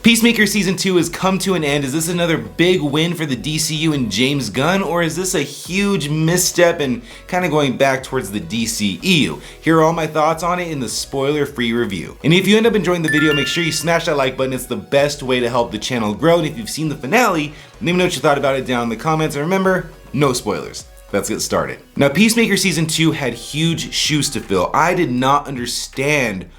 Peacemaker Season 2 has come to an end. Is this another big win for the DCU and James Gunn, or is this a huge misstep and kind of going back towards the DCEU? Here are all my thoughts on it in the spoiler-free review. And if you end up enjoying the video, make sure you smash that like button. It's the best way to help the channel grow. And if you've seen the finale, let me know what you thought about it down in the comments. And remember, no spoilers. Let's get started. Now, Peacemaker Season 2 had huge shoes to fill. I did not understand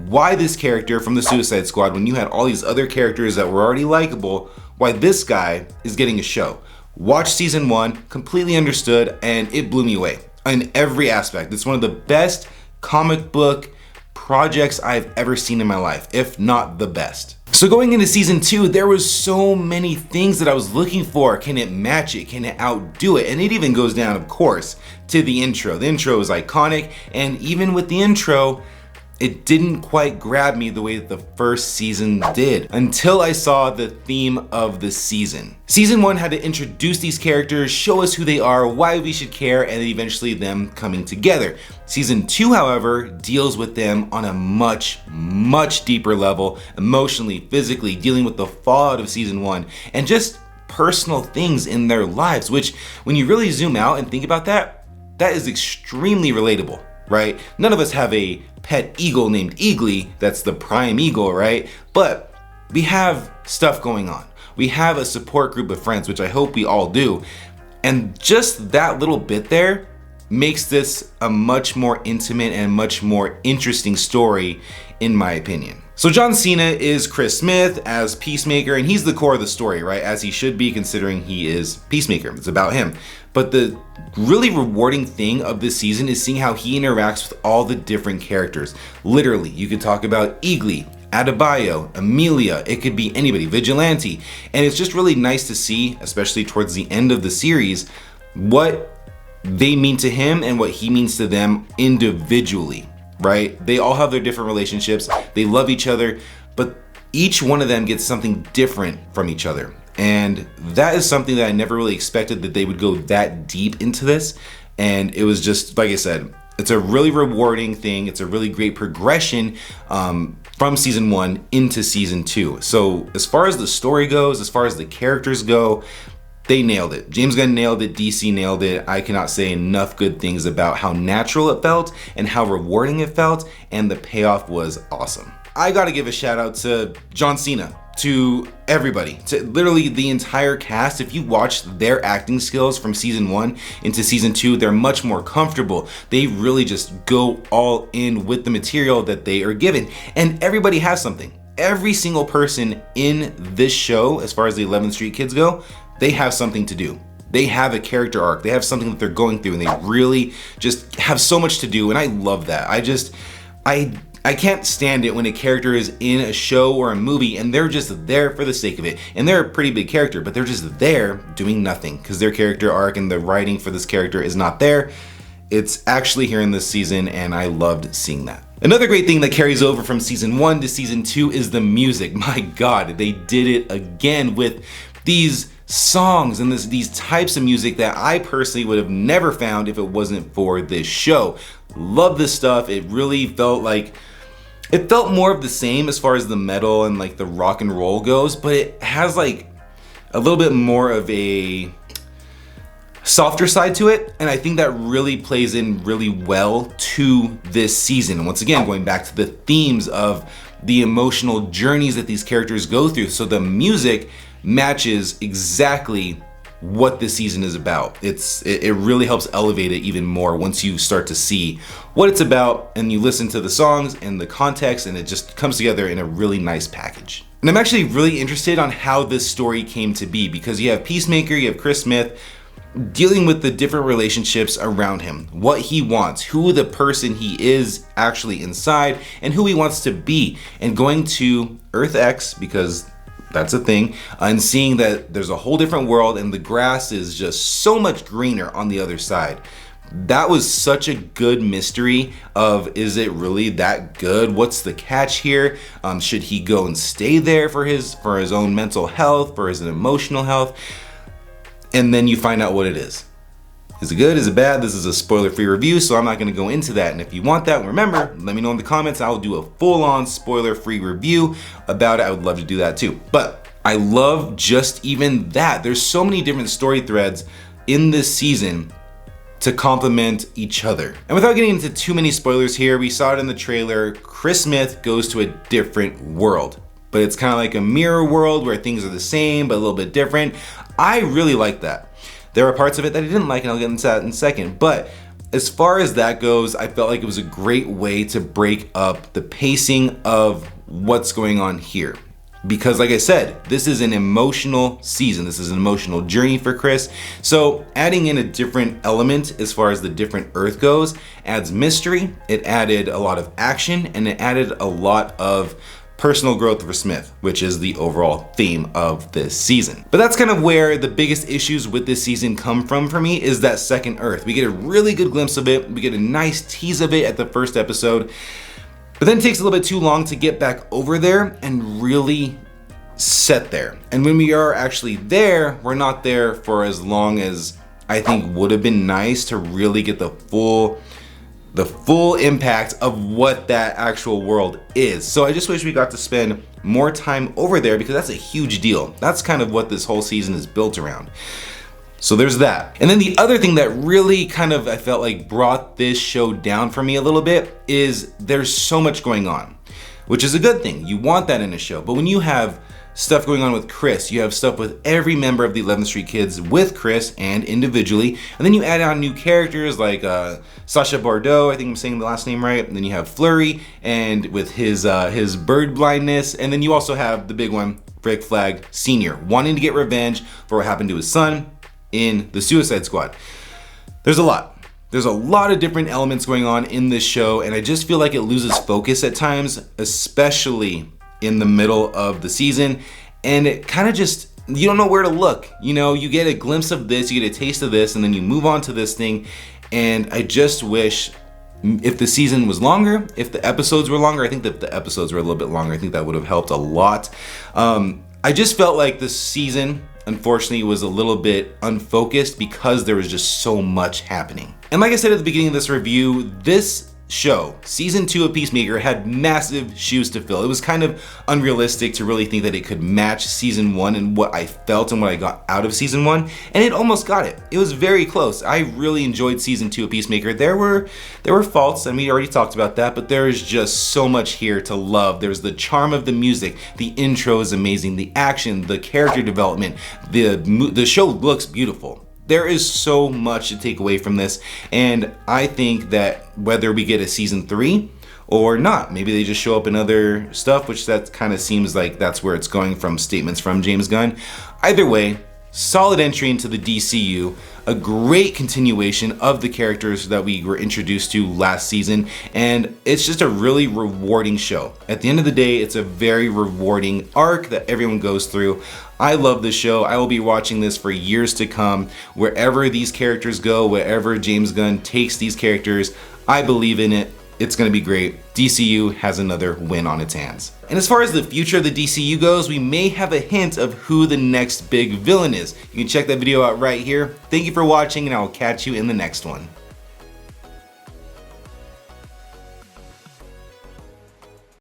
why this character from the Suicide Squad, when you had all these other characters that were already likable, why this guy is getting a show. Watched Season 1, completely understood, and it blew me away in every aspect. It's one of the best comic book projects I've ever seen in my life, if not the best. So going into Season 2, there was so many things that I was looking for. Can it match it? Can it outdo it? And it even goes down, of course, to the intro. The intro is iconic, and even with the intro, it didn't quite grab me the way that the first season did until I saw the theme of the season. Season 1 had to introduce these characters, show us who they are, why we should care, and eventually them coming together. Season 2, however, deals with them on a much deeper level, emotionally, physically, dealing with the fallout of Season 1 and just personal things in their lives, which when you really zoom out and think about that is extremely relatable. Right? None of us have a pet eagle named Eagly that's the prime eagle, right? But we have stuff going on. We have a support group of friends, which I hope we all do. And just that little bit there makes this a much more intimate and much more interesting story, in my opinion. So John Cena is Chris Smith as Peacemaker, and he's the core of the story, right? As he should be, considering he is Peacemaker. It's about him. But the really rewarding thing of this season is seeing how he interacts with all the different characters. Literally, you could talk about Eagly, Adebayo, Amelia, it could be anybody, Vigilante. And it's just really nice to see, especially towards the end of the series, what they mean to him and what he means to them individually, right? They all have their different relationships, they love each other, but each one of them gets something different from each other. And that is something that I never really expected, that they would go that deep into this. And it was just, like I said, it's a really rewarding thing. It's a really great progression from Season 1 into Season 2. So as far as the story goes, as far as the characters go, they nailed it. James Gunn nailed it, DC nailed it. I cannot say enough good things about how natural it felt and how rewarding it felt, and the payoff was awesome. I gotta give a shout out to John Cena, to everybody, to literally the entire cast. If you watch their acting skills from Season 1 into Season 2, they're much more comfortable. They really just go all in with the material that they are given. And everybody has something. Every single person in this show, as far as the 11th Street kids go, they have something to do. They have a character arc. They have something that they're going through, and they really just have so much to do. And I love that. I can't stand it when a character is in a show or a movie and they're just there for the sake of it. And they're a pretty big character, but they're just there doing nothing because their character arc and the writing for this character is not there. It's actually here in this season, and I loved seeing that. Another great thing that carries over from Season 1 to Season 2 is the music. My God, they did it again with these songs and these types of music that I personally would have never found if it wasn't for this show. Love this stuff. It really felt like, it felt more of the same as far as the metal and like the rock and roll goes, but it has like a little bit more of a softer side to it, and I think that really plays in really well to this season. Once again, going back to the themes of the emotional journeys that these characters go through, so the music matches exactly what this season is about. It really helps elevate it even more once you start to see what it's about and you listen to the songs and the context, and it just comes together in a really nice package. And I'm actually really interested on how this story came to be, because you have Peacemaker, you have Chris Smith dealing with the different relationships around him, what he wants, who the person he is actually inside, and who he wants to be, and going to Earth X, because that's a thing, and seeing that there's a whole different world and the grass is just so much greener on the other side. That was such a good mystery of, is it really that good? What's the catch here? Should he go and stay there for his own mental health, for his emotional health? And then you find out what it is. Is it good? Is it bad? This is a spoiler-free review, so I'm not gonna go into that. And if you want that, remember, let me know in the comments. I'll do a full-on spoiler-free review about it. I would love to do that too. But I love just even that. There's so many different story threads in this season to complement each other. And without getting into too many spoilers here, we saw it in the trailer, Chris Smith goes to a different world. But it's kind of like a mirror world where things are the same, but a little bit different. I really like that. There are parts of it that I didn't like, and I'll get into that in a second. But as far as that goes, I felt like it was a great way to break up the pacing of what's going on here. Because like I said, this is an emotional season. This is an emotional journey for Chris. So adding in a different element as far as the different Earth goes adds mystery, it added a lot of action, and it added a lot of personal growth for Smith, which is the overall theme of this season. But that's kind of where the biggest issues with this season come from for me, is that second Earth. We get a really good glimpse of it. We get a nice tease of it at the first episode, but then it takes a little bit too long to get back over there and really set there. And when we are actually there, we're not there for as long as I think would have been nice to really get the full impact of what that actual world is. So I just wish we got to spend more time over there, because that's a huge deal. That's kind of what this whole season is built around. So there's that. And then the other thing that really kind of, I felt like, brought this show down for me a little bit is there's so much going on, which is a good thing. You want that in a show. But when you have stuff going on with Chris, you have stuff with every member of the 11th Street Kids with Chris and individually, and then you add on new characters like Sacha Bordeaux, I think I'm saying the last name right, and then you have Fleury and with his bird blindness, and then you also have the big one, Rick Flag Sr., wanting to get revenge for what happened to his son in the Suicide Squad. There's a lot. There's a lot of different elements going on in this show, and I just feel like it loses focus at times, especially in the middle of the season, and it kind of just, you don't know where to look. You know, you get a glimpse of this, you get a taste of this, and then you move on to this thing, and I just wish if the season was longer, if the episodes were longer. I think that the episodes were a little bit longer. I think that would have helped a lot. I just felt like this season, unfortunately, was a little bit unfocused because there was just so much happening. And like I said at the beginning of this review, this show, season 2 of Peacemaker, had massive shoes to fill. It was kind of unrealistic to really think that it could match season 1 and what I felt and what I got out of season 1, and it almost got it. It was very close. I really enjoyed season 2 of Peacemaker. There were faults, and we already talked about that, but there is just so much here to love. There's the charm of the music, the intro is amazing, the action, the character development, the show looks beautiful. There is so much to take away from this, and I think that whether we get a season 3 or not, maybe they just show up in other stuff, which that kind of seems like that's where it's going from statements from James Gunn. Either way, solid entry into the DCU, a great continuation of the characters that we were introduced to last season, and it's just a really rewarding show. At the end of the day, it's a very rewarding arc that everyone goes through. I love this show. I will be watching this for years to come. Wherever these characters go, wherever James Gunn takes these characters, I believe in it. It's gonna be great. DCU has another win on its hands. And as far as the future of the DCU goes, we may have a hint of who the next big villain is. You can check that video out right here. Thank you for watching, and I will catch you in the next one.